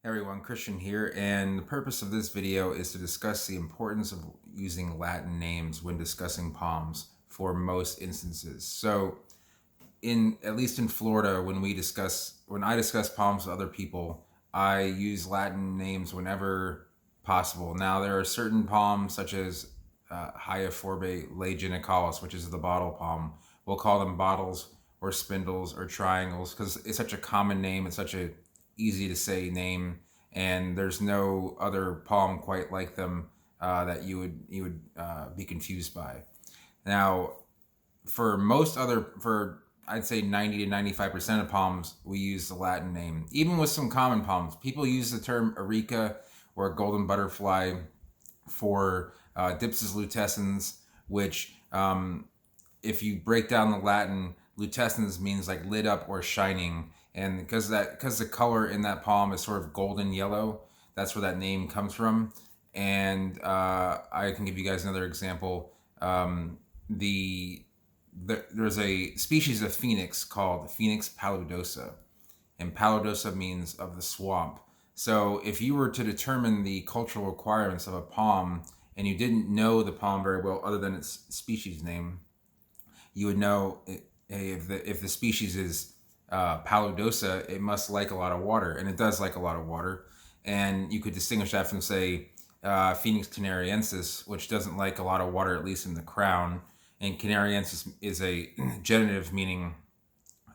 Hey everyone, Christian here, and the purpose of this video is to discuss the importance of using Latin names when discussing palms for most instances. So, at least in Florida, when I discuss palms with other people, I use Latin names whenever possible. Now, there are certain palms such as Hyaphorbe legenicalis, which is the bottle palm. We'll call them bottles or spindles or triangles because it's such a common name. It's such a easy to say name, and there's no other palm quite like them that you would be confused by. Now, for I'd say 90 to 95% of palms, we use the Latin name. Even with some common palms, people use the term areca or golden butterfly for Dipsis lutescens, which, if you break down the Latin, lutescens means like lit up or shining, and because the color in that palm is sort of golden yellow, that's where that name comes from. And I can give you guys another example. There's a species of phoenix called Phoenix paludosa, and paludosa means of the swamp. So if you were to determine the cultural requirements of a palm and you didn't know the palm very well other than its species name, you would know if the species is paludosa, it must like a lot of water, and it does like a lot of water. And you could distinguish that from, say, Phoenix canariensis, which doesn't like a lot of water, at least in the crown. And canariensis is a genitive, meaning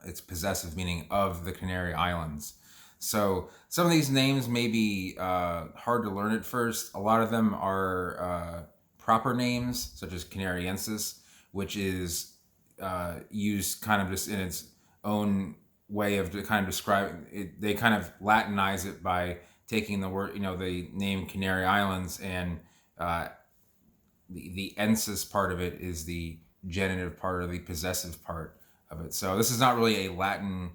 it's possessive, meaning of the Canary Islands. So some of these names may be hard to learn at first. A lot of them are proper names, such as canariensis, which is used kind of just in its own way of kind of describing it. They kind of Latinize it by taking the word, the name Canary Islands, and the ensis part of it is the genitive part or the possessive part of it. So this is not really a Latin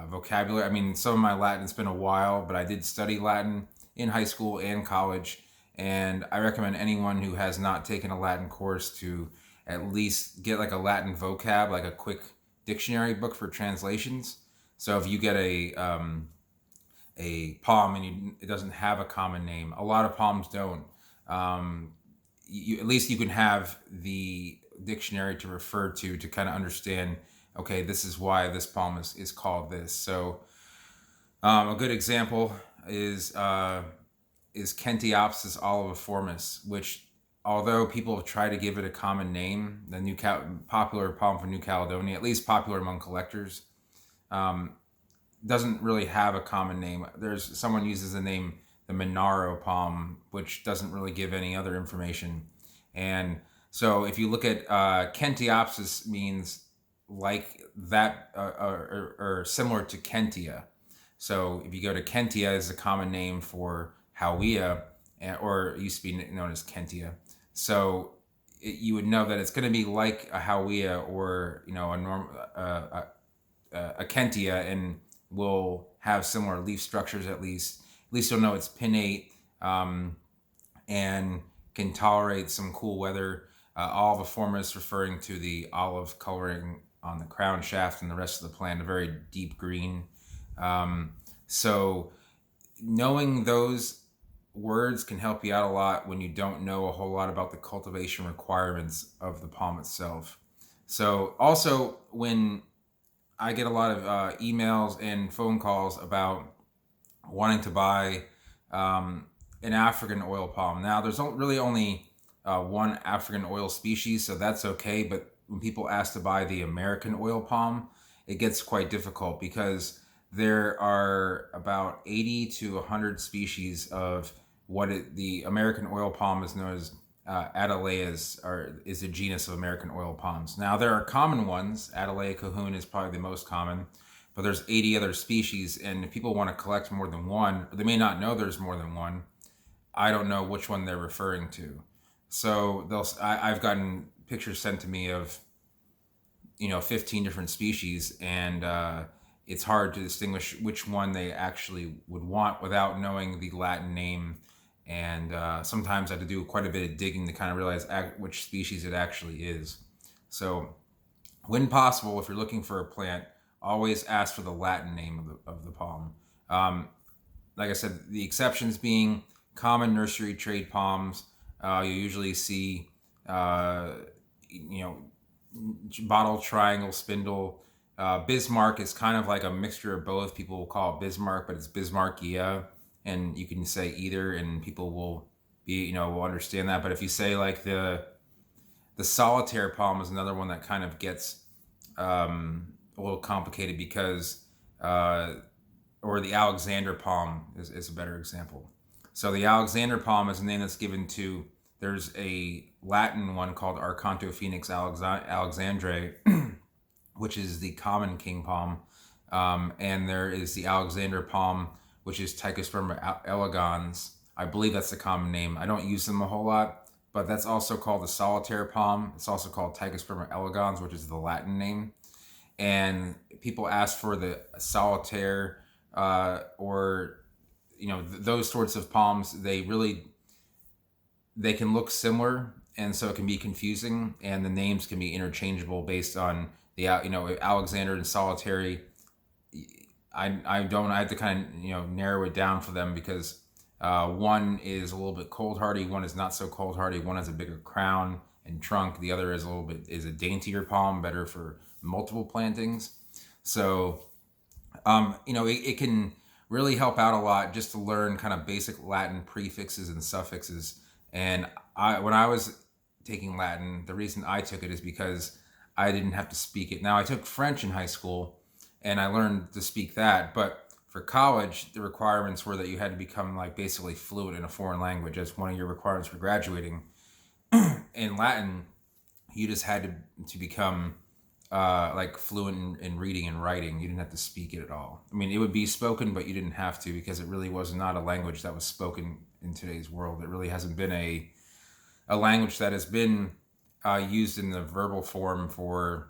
vocabulary. I mean, some of my Latin, it's been a while, but I did study Latin in high school and college, and I recommend anyone who has not taken a Latin course to at least get like a Latin vocab, like a quick dictionary book for translations. So if you get a palm and it doesn't have a common name, a lot of palms don't. At least you can have the dictionary to refer to kind of understand, okay, this is why this palm is called this. So a good example is Kentiopsis oliviformis, which, although people have tried to give it a common name, the popular palm from New Caledonia, at least popular among collectors, doesn't really have a common name. Someone uses the name the Monaro palm, which doesn't really give any other information. And so if you look at Kentiopsis, means like that, or similar to Kentia. So if you go to Kentia, is a common name for Howea, or it used to be known as Kentia. So you would know that it's going to be like a Howea or a Kentia, and will have similar leaf structures at least. At least you'll know it's pinnate, and can tolerate some cool weather. Oliviformis, referring to the olive coloring on the crown shaft and the rest of the plant, a very deep green. So knowing those words can help you out a lot when you don't know a whole lot about the cultivation requirements of the palm itself. So also, when I get a lot of emails and phone calls about wanting to buy an African oil palm. Now, there's really only one African oil species, so that's okay. But when people ask to buy the American oil palm, it gets quite difficult because there are about 80 to 100 species of the American oil palm is known as Adelaeas, is a genus of American oil palms. Now, there are common ones. Adelaia cahoon is probably the most common, but there's 80 other species, and if people want to collect more than one, they may not know there's more than one. I don't know which one they're referring to. So I've gotten pictures sent to me of 15 different species, and it's hard to distinguish which one they actually would want without knowing the Latin name. And sometimes I have to do quite a bit of digging to kind of realize which species it actually is. So when possible, if you're looking for a plant, always ask for the Latin name of the palm. like I said, the exceptions being common nursery trade palms. You usually see, uh, you know, bottle triangle spindle. Bismarck is kind of like a mixture of both. People will call it Bismarck, but it's Bismarckia, and you can say either, and people will will understand that. But if you say like the solitaire palm is another one that kind of gets a little complicated because, or the Alexander palm is a better example. So the Alexander palm is a name that's given to, there's a Latin one called Arcantophoenix alexandrae, which is the common king palm. And there is the Alexander palm, which is Tychosperma elegans. I believe that's the common name. I don't use them a whole lot, but that's also called the solitaire palm. It's also called Tychosperma elegans, which is the Latin name. And people ask for the solitaire, or those sorts of palms. They can look similar, and so it can be confusing, and the names can be interchangeable based on the Alexander and solitary. I have to kind of narrow it down for them because one is a little bit cold hardy, one is not so cold hardy, one has a bigger crown and trunk, the other is a daintier palm, better for multiple plantings. So it can really help out a lot just to learn kind of basic Latin prefixes and suffixes. And when I was taking Latin, the reason I took it is because I didn't have to speak it. Now, I took French in high school and I learned to speak that, but for college, the requirements were that you had to become like basically fluent in a foreign language as one of your requirements for graduating. In Latin, you just had to become like fluent in reading and writing. You didn't have to speak it at all. I mean, it would be spoken, but you didn't have to, because it really was not a language that was spoken in today's world. It really hasn't been a language that has been used in the verbal form for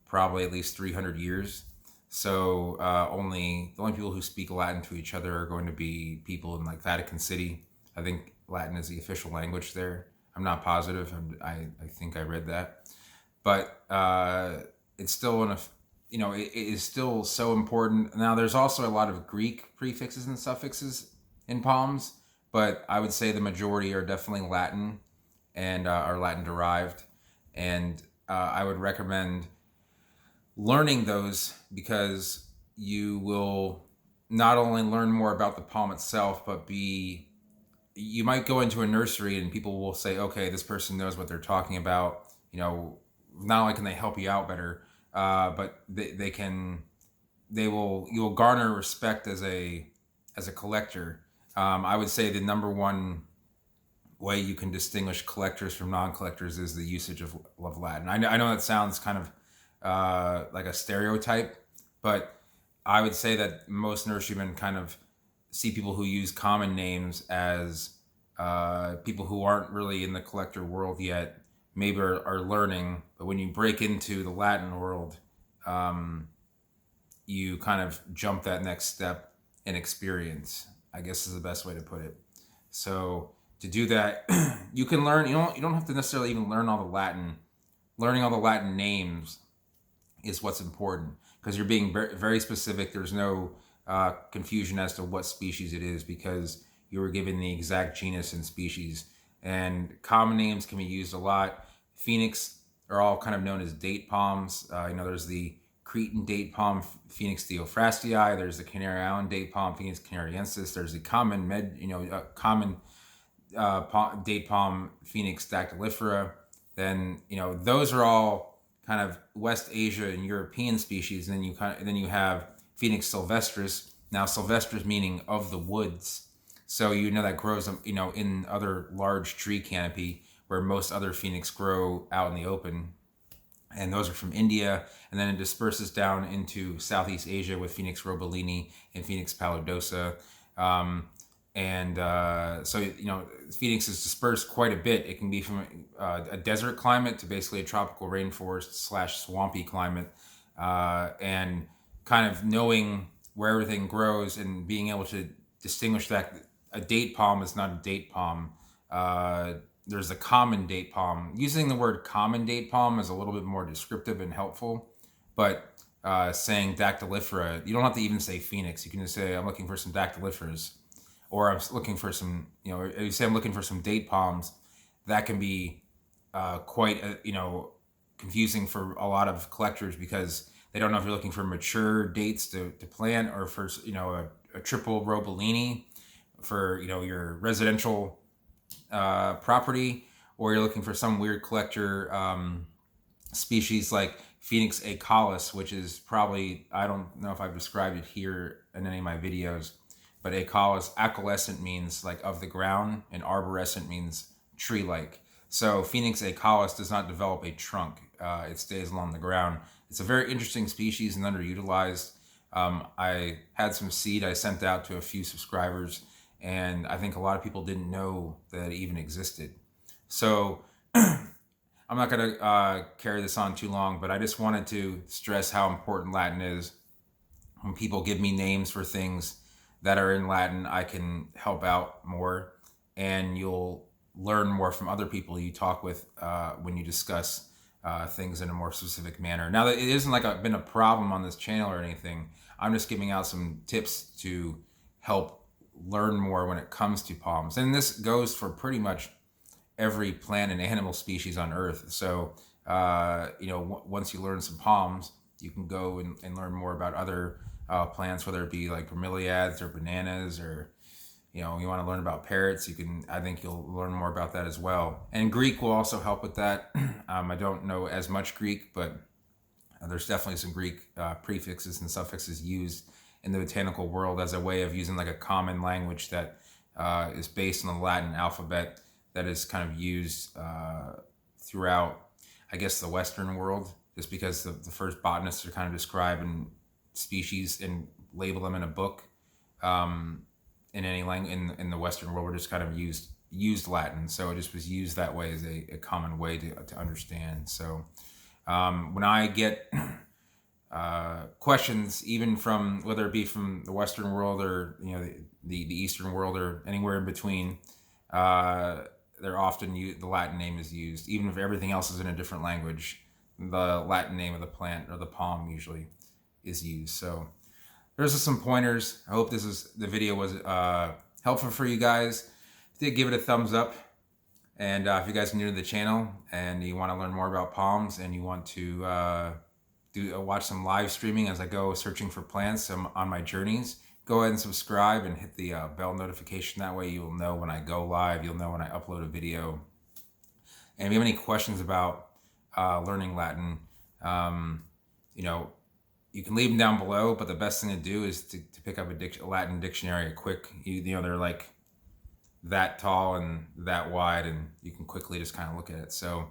probably at least 300 years. So the only people who speak Latin to each other are going to be people in like Vatican City. I think Latin is the official language there. I'm not positive. I think I read that, but it's still it is still so important. Now, there's also a lot of Greek prefixes and suffixes in palms, but I would say the majority are definitely Latin and are Latin derived. And I would recommend learning those because you will not only learn more about the palm itself, but you might go into a nursery and people will say, okay, this person knows what they're talking about. Not only can they help you out better, but you'll garner respect as a collector. I would say the number one way you can distinguish collectors from non-collectors is the usage of Latin. I know that sounds kind of like a stereotype, but I would say that most nurserymen kind of see people who use common names as people who aren't really in the collector world yet, maybe are learning. But when you break into the Latin world, you kind of jump that next step in experience, I guess is the best way to put it. So to do that, you can learn. You don't have to necessarily even learn all the Latin. Learning all the Latin names is what's important because you're being very, very specific. There's no confusion as to what species it is because you were given the exact genus and species. And common names can be used a lot. Phoenix are all kind of known as date palms. There's the Cretan date palm, Phoenix theophrastii. There's the Canary Island date palm, Phoenix canariensis. There's the common date palm, Phoenix dactylifera. Then those are all kind of West Asia and European species. And then you have Phoenix sylvestris. Now, sylvestris meaning of the woods. So that grows in other large tree canopy where most other phoenix grow out in the open. And those are from India, and then it disperses down into Southeast Asia with Phoenix robelini and Phoenix paludosa. So Phoenix is dispersed quite a bit. It can be from a desert climate to basically a tropical rainforest / swampy climate, and kind of knowing where everything grows and being able to distinguish that a date palm is not a date palm. There's a common date palm. Using the word common date palm is a little bit more descriptive and helpful, but saying dactylifera, you don't have to even say phoenix. You can just say, I'm looking for some dactyliferas, or I'm looking for some, or you say I'm looking for some date palms. That can be quite, confusing for a lot of collectors, because they don't know if you're looking for mature dates to plant, or for, a triple robellini for, your residential property, or you're looking for some weird collector species like Phoenix acalis, which is probably, I don't know if I've described it here in any of my videos, but acalis, acaulescent means like of the ground, and arborescent means tree-like. So Phoenix acalis does not develop a trunk. It stays along the ground. It's a very interesting species and underutilized. I had some seed I sent out to a few subscribers, and I think a lot of people didn't know that it even existed. So I'm not going to carry this on too long, but I just wanted to stress how important Latin is. When people give me names for things that are in Latin, I can help out more, and you'll learn more from other people you talk with when you discuss things in a more specific manner. Now, that it isn't like been a problem on this channel or anything. I'm just giving out some tips to help learn more when it comes to palms. And this goes for pretty much every plant and animal species on Earth. So, once you learn some palms, you can go and learn more about other plants, whether it be like bromeliads or bananas, or, you want to learn about parrots. I think you'll learn more about that as well. And Greek will also help with that. I don't know as much Greek, but there's definitely some Greek prefixes and suffixes used in the botanical world as a way of using like a common language that is based on the Latin alphabet, that is kind of used throughout, I guess, the Western world, just because the first botanists are kind of describing species and label them in a book. In any language in the Western world, we're just kind of used Latin, so it just was used that way as a common way to understand. So when I get questions, even from, whether it be from the Western world or the Eastern world or anywhere in between, they're often the Latin name is used, even if everything else is in a different language. The Latin name of the plant or the palm usually is used. So there's just some pointers. I hope the video was helpful for you guys. If you did, give it a thumbs up. And if you guys are new to the channel and you want to learn more about palms, and you want to watch some live streaming as I go searching for plants on my journeys, go ahead and subscribe and hit the bell notification. That way you'll know when I go live. You'll know when I upload a video. And if you have any questions about learning Latin, you can leave them down below, but the best thing to do is to pick up a Latin dictionary, a quick, they're like that tall and that wide, and you can quickly just kind of look at it. So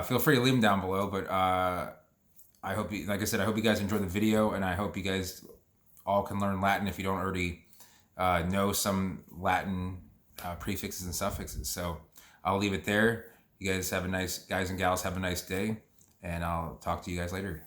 feel free to leave them down below, but I hope like I said, I hope you guys enjoyed the video, and I hope you guys all can learn Latin if you don't already know some Latin prefixes and suffixes. So I'll leave it there. You guys and gals have a nice day, and I'll talk to you guys later.